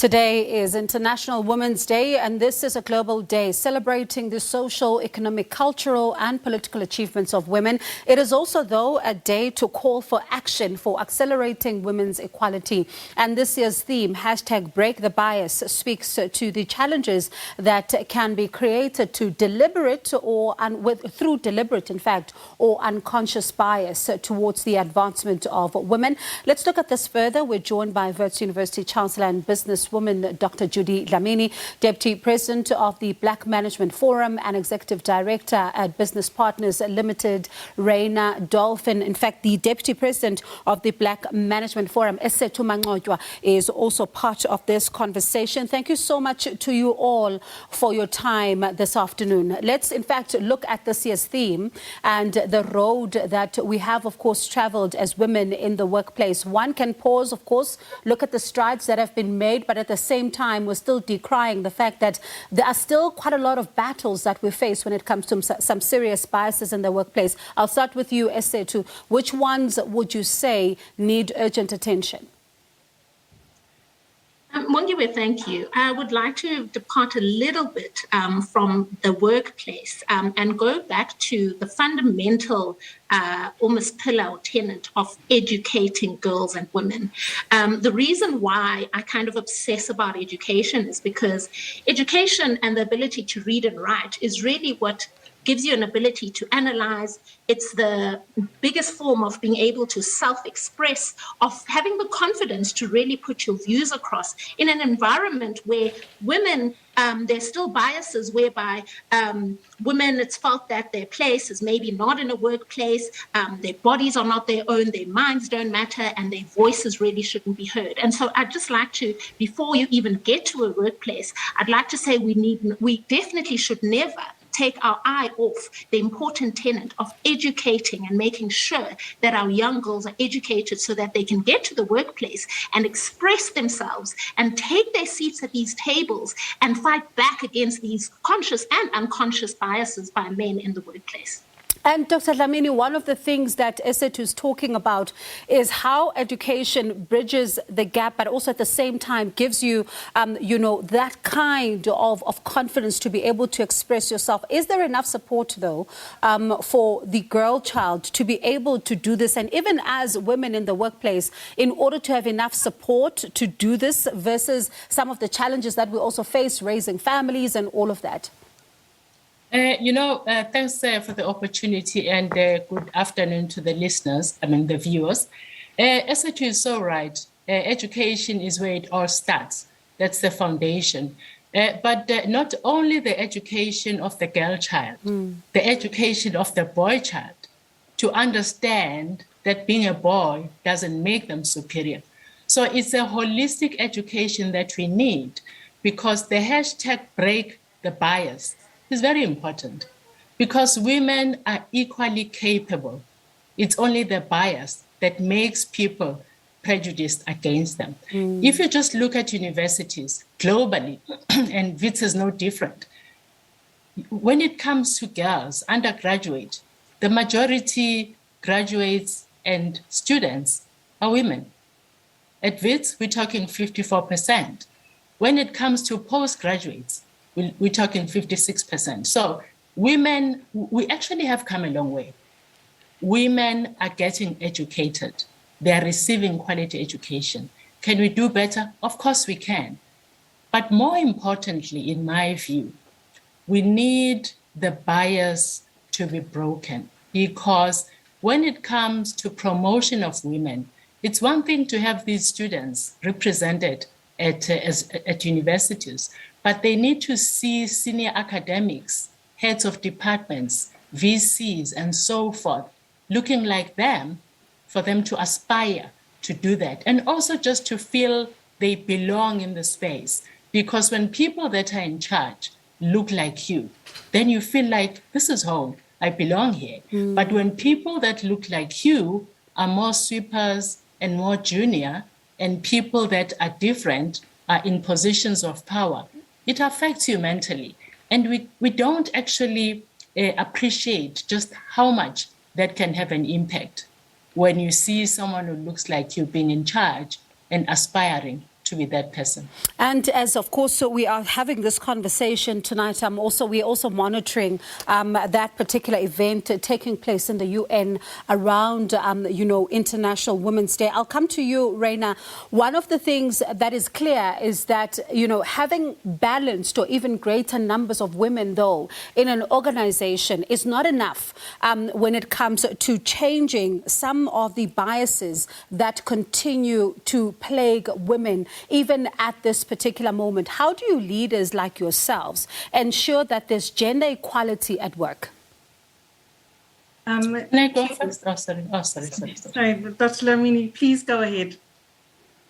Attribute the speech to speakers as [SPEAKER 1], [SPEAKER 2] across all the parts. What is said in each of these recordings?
[SPEAKER 1] Today is International Women's Day, and this is a global day celebrating the social, economic, cultural and political achievements of women. It is also, though, a day to call for action for accelerating women's equality. And this year's theme, #BreakTheBias, speaks to the challenges that can be created to through deliberate, in fact, or unconscious bias towards the advancement of women. Let's look at this further. We're joined by Wits University Chancellor and businesswoman Dr. Judy Dlamini, Deputy President of the Black Management Forum and Executive Director at Business Partners Limited, Rayna, Dolphin. In fact, the Deputy President of the Black Management Forum, Esethu, Mancotywa, is also part of this conversation. Thank you so much to you all for your time this afternoon. Let's, in fact, look at this year's theme and the road that we have, of course, traveled as women in the workplace. One can pause, of course, look at the strides that have been made, but at the same time, we're still decrying the fact that there are still quite a lot of battles that we face when it comes to some serious biases in the workplace. I'll start with you, Esethu. Which ones would you say need urgent attention?
[SPEAKER 2] Mongiwe, thank you. I would like to depart a little bit from the workplace and go back to the fundamental almost pillar or tenet of educating girls and women. The reason why I kind of obsess about education is because education and the ability to read and write is really what gives you an ability to analyze. It's the biggest form of being able to self-express, of having the confidence to really put your views across in an environment where women, there's still biases whereby women, it's felt that their place is maybe not in a workplace, their bodies are not their own, their minds don't matter, and their voices really shouldn't be heard. And so I'd just like to, before you even get to a workplace, I'd like to say we definitely should never take our eye off the important tenet of educating and making sure that our young girls are educated so that they can get to the workplace and express themselves and take their seats at these tables and fight back against these conscious and unconscious biases by men in the workplace.
[SPEAKER 1] And Dr. Dlamini, one of the things that Esethu is talking about is how education bridges the gap, but also at the same time gives you, that kind of confidence to be able to express yourself. Is there enough support, though, for the girl child to be able to do this? And even as women in the workplace, in order to have enough support to do this versus some of the challenges that we also face, raising families and all of that?
[SPEAKER 3] Thanks for the opportunity and good afternoon to the listeners, the viewers. Esethu is so right. Education is where it all starts. That's the foundation. But not only the education of the girl child, the education of the boy child, to understand that being a boy doesn't make them superior. So it's a holistic education that we need, because the #BreakTheBias is very important, because women are equally capable. It's only the bias that makes people prejudiced against them. If you just look at universities globally, and Wits is no different, when it comes to girls, undergraduate, the majority graduates and students are women. At Wits, we're talking 54%. When it comes to postgraduates, we're talking 56%. So women, we actually have come a long way. Women are getting educated. They are receiving quality education. Can we do better? Of course we can. But more importantly, in my view, we need the bias to be broken, because when it comes to promotion of women, it's one thing to have these students represented at universities, but they need to see senior academics, heads of departments, VCs, and so forth, looking like them, for them to aspire to do that. And also just to feel they belong in the space. Because when people that are in charge look like you, then you feel like, this is home, I belong here. But when people that look like you are more sweepers and more junior, and people that are different are in positions of power, it affects you mentally. And we don't actually appreciate just how much that can have an impact when you see someone who looks like you being in charge and aspiring to be that person.
[SPEAKER 1] And as, of course, so we are having this conversation tonight, we're also monitoring that particular event taking place in the UN around, International Women's Day. I'll come to you, Rayna. One of the things that is clear is that, having balanced or even greater numbers of women, though, in an organization is not enough when it comes to changing some of the biases that continue to plague women, even at this particular moment. How do you leaders like yourselves ensure that there's gender equality at work?
[SPEAKER 3] Can I go first? Sorry.
[SPEAKER 4] Sorry, Dr. Dlamini, please go ahead.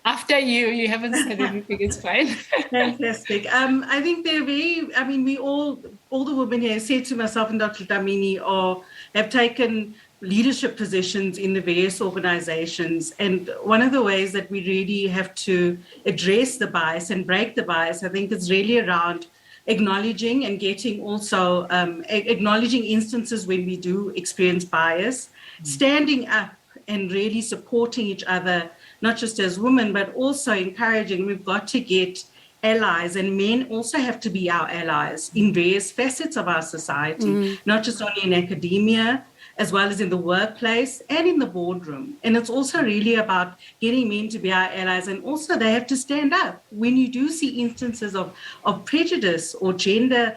[SPEAKER 3] After you haven't said anything, it's fine.
[SPEAKER 4] Fantastic. I think we all the women here, Esethu, myself and Dr. Dlamini, have taken leadership positions in the various organizations. And one of the ways that we really have to address the bias and break the bias, I think, is really around acknowledging and getting also acknowledging instances when we do experience bias, standing up and really supporting each other, not just as women, but also encouraging. We've got to get allies, and men also have to be our allies in various facets of our society, not just only in academia, as well as in the workplace and in the boardroom. And it's also really about getting men to be our allies, and also they have to stand up. When you do see instances of prejudice or gender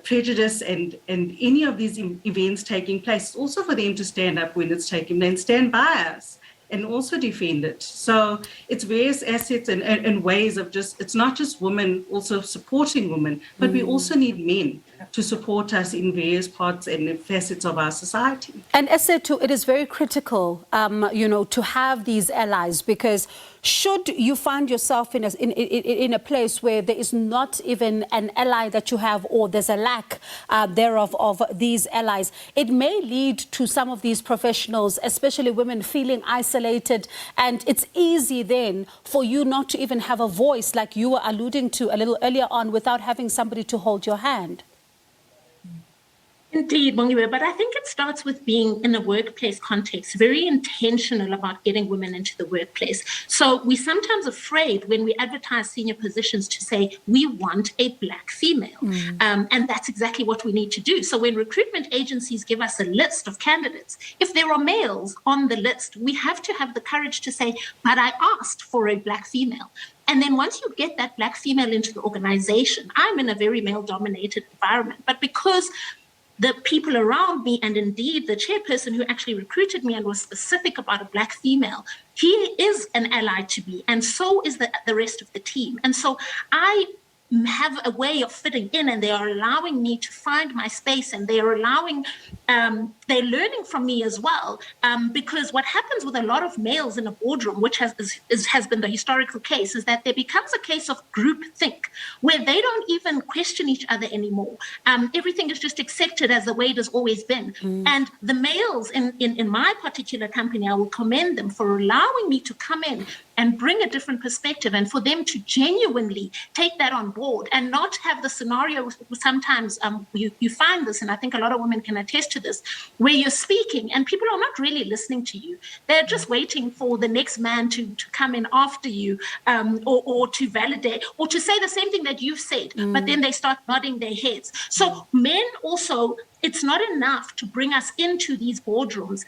[SPEAKER 4] prejudice and any of these events taking place, it's also for them to stand up when it's taking place and stand by us and also defend it. So it's various assets and ways of it's not just women also supporting women, but we also need men to support us in various parts and facets of our society.
[SPEAKER 1] And Esethu, it is very critical, to have these allies, because should you find yourself in a place where there is not even an ally that you have, or there's a lack thereof of these allies, it may lead to some of these professionals, especially women, feeling isolated. And it's easy then for you not to even have a voice, like you were alluding to a little earlier on, without having somebody to hold your hand.
[SPEAKER 2] Indeed, Bongiwe, but I think it starts with being in a workplace context, very intentional about getting women into the workplace. So we're sometimes afraid when we advertise senior positions to say, we want a black female. And that's exactly what we need to do. So when recruitment agencies give us a list of candidates, if there are males on the list, we have to have the courage to say, but I asked for a black female. And then once you get that black female into the organization, I'm in a very male-dominated environment, but because the people around me, and indeed the chairperson who actually recruited me and was specific about a black female, he is an ally to me, and so is the rest of the team. And so I have a way of fitting in, and they are allowing me to find my space, and they are allowing, they're learning from me as well, because what happens with a lot of males in a boardroom, which has been the historical case, is that there becomes a case of group think, where they don't even question each other anymore. Everything is just accepted as the way it has always been. And the males in my particular company, I will commend them for allowing me to come in and bring a different perspective, and for them to genuinely take that on board and not have the scenario. Sometimes you find this, and I think a lot of women can attest to this, where you're speaking and people are not really listening to you. They're just waiting for the next man to come in after you, or to validate or to say the same thing that you've said, but then they start nodding their heads. So men also, it's not enough to bring us into these boardrooms.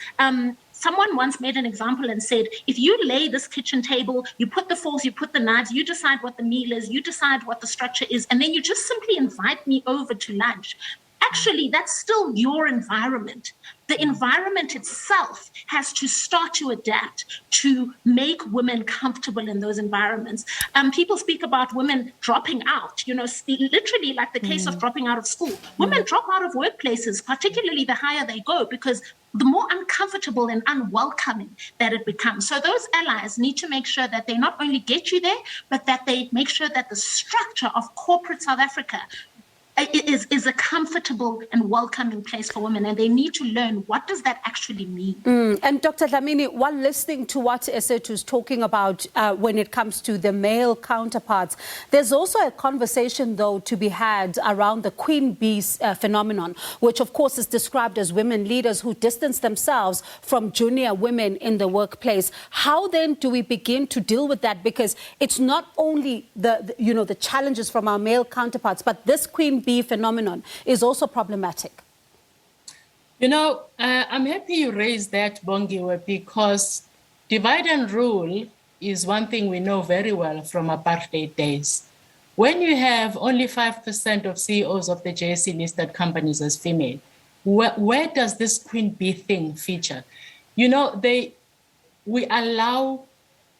[SPEAKER 2] Someone once made an example and said, if you lay this kitchen table, you put the forks, you put the knives, you decide what the meal is, you decide what the structure is, and then you just simply invite me over to lunch. Actually, that's still your environment. The environment itself has to start to adapt to make women comfortable in those environments. People speak about women dropping out, literally like the case of dropping out of school. Women drop out of workplaces, particularly the higher they go, because the more uncomfortable and unwelcoming that it becomes. So those allies need to make sure that they not only get you there, but that they make sure that the structure of corporate South Africa is a comfortable and welcoming place for women, and they need to learn what does that actually mean.
[SPEAKER 1] And Dr. Dlamini, while listening to what Esethu is talking about when it comes to the male counterparts, there's also a conversation, though, to be had around the queen bee phenomenon, which, of course, is described as women leaders who distance themselves from junior women in the workplace. How then do we begin to deal with that? Because it's not only the challenges from our male counterparts, but this queen bee phenomenon is also problematic.
[SPEAKER 3] I'm happy you raised that, Bongiwe, because divide and rule is one thing we know very well from apartheid days. When you have only 5% of CEOs of the JSE listed companies as female, where does this queen bee thing feature? We allow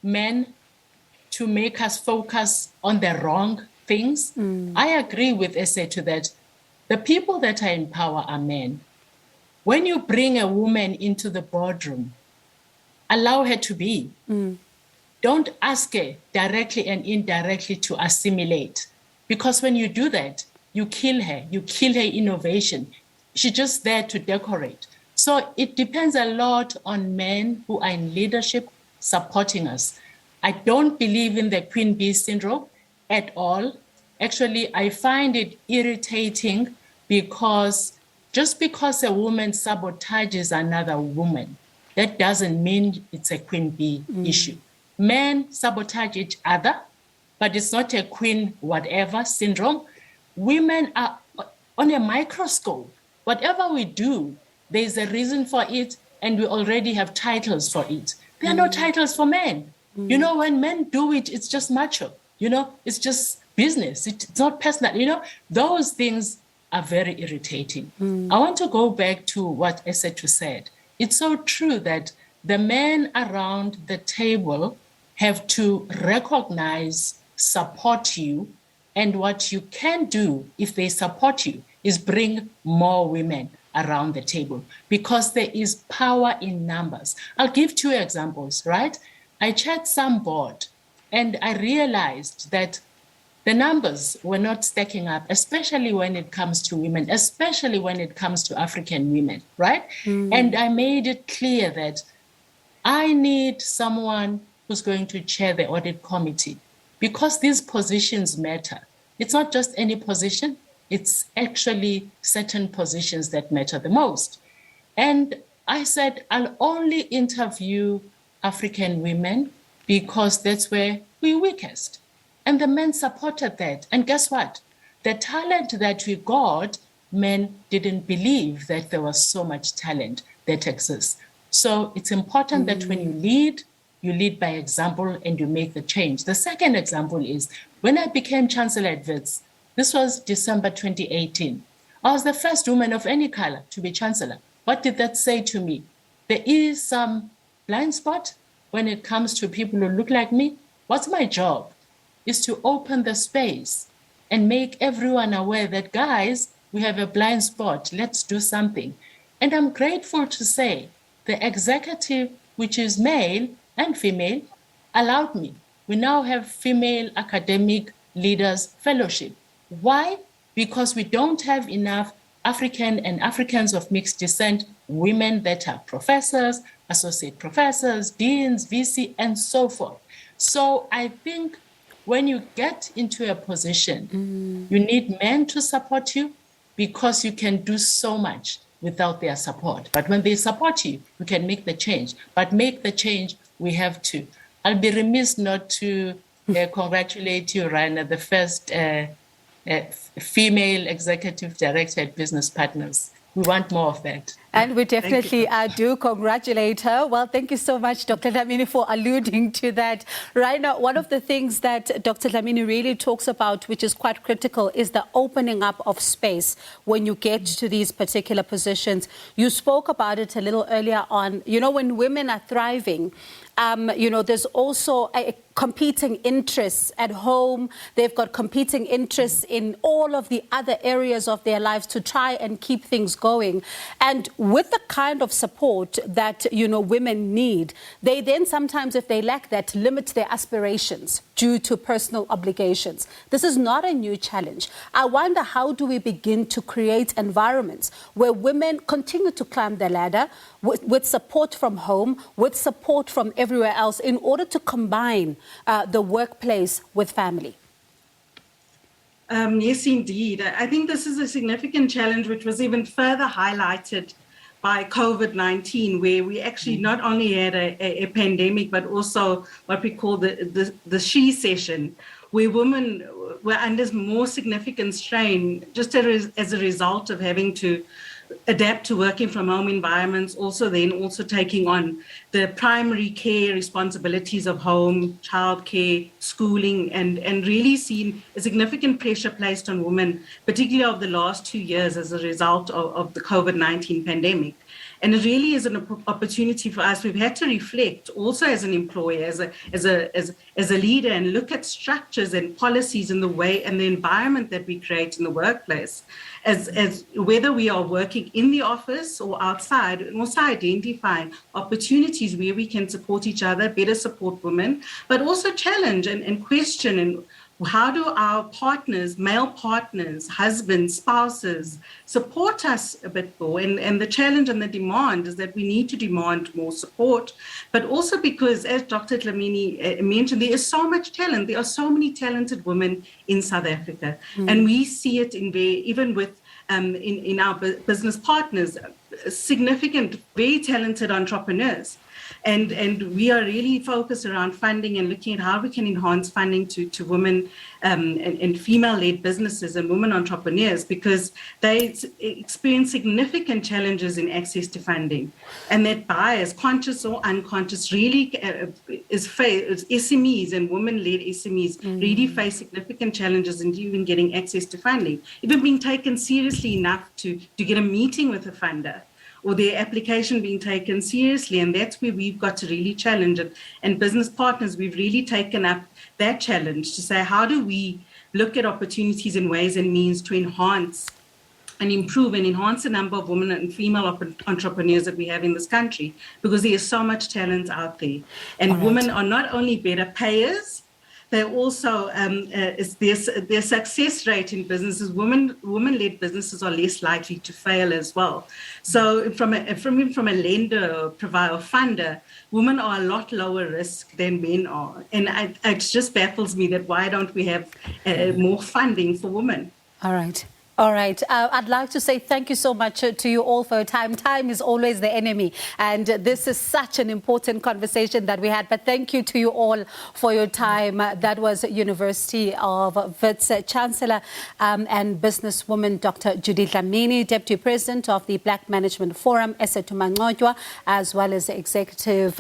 [SPEAKER 3] men to make us focus on the wrong things. I agree with Esethu that the people that are in power are men. When you bring a woman into the boardroom, allow her to be. Don't ask her directly and indirectly to assimilate. Because when you do that, you kill her innovation. She's just there to decorate. So it depends a lot on men who are in leadership supporting us. I don't believe in the queen bee syndrome at all. Actually, I find it irritating because just because a woman sabotages another woman, that doesn't mean it's a queen bee issue. Men sabotage each other, but it's not a queen whatever syndrome. Women are on a microscope. Whatever we do, there's a reason for it, and we already have titles for it. There are no titles for men. When men do it, it's just macho. It's just business. It's not personal. Those things are very irritating. I want to go back to what Esethu said. It's so true that the men around the table have to recognize, support you, and what you can do if they support you is bring more women around the table because there is power in numbers. I'll give 2 examples, right? I chaired some board and I realized that the numbers were not stacking up, especially when it comes to women, especially when it comes to African women, right? And I made it clear that I need someone who's going to chair the audit committee because these positions matter. It's not just any position, it's actually certain positions that matter the most. And I said, I'll only interview African women because that's where we're weakest. And the men supported that. And guess what? The talent that we got, men didn't believe that there was so much talent that exists. So it's important that when you lead by example and you make the change. The second example is when I became Chancellor at Wits, this was December 2018. I was the first woman of any color to be Chancellor. What did that say to me? There is some blind spot when it comes to people who look like me. What's my job? Is to open the space and make everyone aware that, guys, we have a blind spot. Let's do something. And I'm grateful to say the executive, which is male and female, allowed me. We now have female academic leaders fellowship. Why? Because we don't have enough African and Africans of mixed descent women that are professors, associate professors, deans, VC, and so forth. So I think when you get into a position, you need men to support you because you can do so much without their support. But when they support you, you can make the change. But make the change, we have to. I'll be remiss not to congratulate you, Rayna, the first female executive director at Business Partners. We want more of that.
[SPEAKER 1] And we definitely do congratulate her. Well, thank you so much, Dr. Dlamini, for alluding to that. Rayna, one of the things that Dr. Dlamini really talks about, which is quite critical, is the opening up of space when you get to these particular positions. You spoke about it a little earlier on. When women are thriving, there's also competing interests at home. They've got competing interests in all of the other areas of their lives to try and keep things going. And with the kind of support that, women need, they then sometimes, if they lack that, limit their aspirations due to personal obligations. This is not a new challenge. I wonder, how do we begin to create environments where women continue to climb the ladder with support from home, with support from everywhere else, in order to combine the workplace with family?
[SPEAKER 4] Yes, indeed. I think this is a significant challenge, which was even further highlighted by COVID-19, where we actually not only had a pandemic, but also what we call the she session, where women were under more significant strain just as a result of having to adapt to working from home environments, also taking on the primary care responsibilities of home, childcare, schooling, and really seen a significant pressure placed on women, particularly over the last 2 years as a result of the COVID-19 pandemic. And it really is an opportunity for us. We've had to reflect also as an employer, as a leader, and look at structures and policies and the way and the environment that we create in the workplace, as whether we are working in the office or outside, and also identifying opportunities where we can support each other, better support women, but also challenge and question, and how do our partners, male partners, husbands, spouses, support us a bit more? And the challenge and the demand is that we need to demand more support, but also because, as Dr. Dlamini mentioned, there is so much talent. There are so many talented women in South Africa. And we see it even with in our business partners, significant, very talented entrepreneurs. And we are really focused around funding and looking at how we can enhance funding to women and female-led businesses and women entrepreneurs, because they experience significant challenges in access to funding. And that bias, conscious or unconscious, really is SMEs and women-led SMEs really face significant challenges in even getting access to funding, even being taken seriously enough to get a meeting with a funder, or their application being taken seriously. And that's where we've got to really challenge it. And business partners, we've really taken up that challenge to say, how do we look at opportunities and ways and means to enhance and improve and enhance the number of women and female entrepreneurs that we have in this country, because there is so much talent out there. And women are not only better payers, they also, their success rate in businesses, women-led businesses are less likely to fail as well. So from a lender or provider or funder, women are a lot lower risk than men are. And it just baffles me that why don't we have more funding for women?
[SPEAKER 1] All right. All right. I'd like to say thank you so much to you all for your time. Time is always the enemy. And this is such an important conversation that we had. But thank you to you all for your time. That was University of Wits Chancellor and businesswoman Dr. Judy Dlamini, Deputy President of the Black Management Forum, Esethu Mancotywa, as well as Executive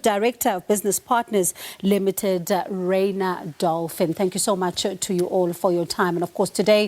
[SPEAKER 1] Director of Business Partners Limited, Rayna Dolphin. Thank you so much to you all for your time. And of course, today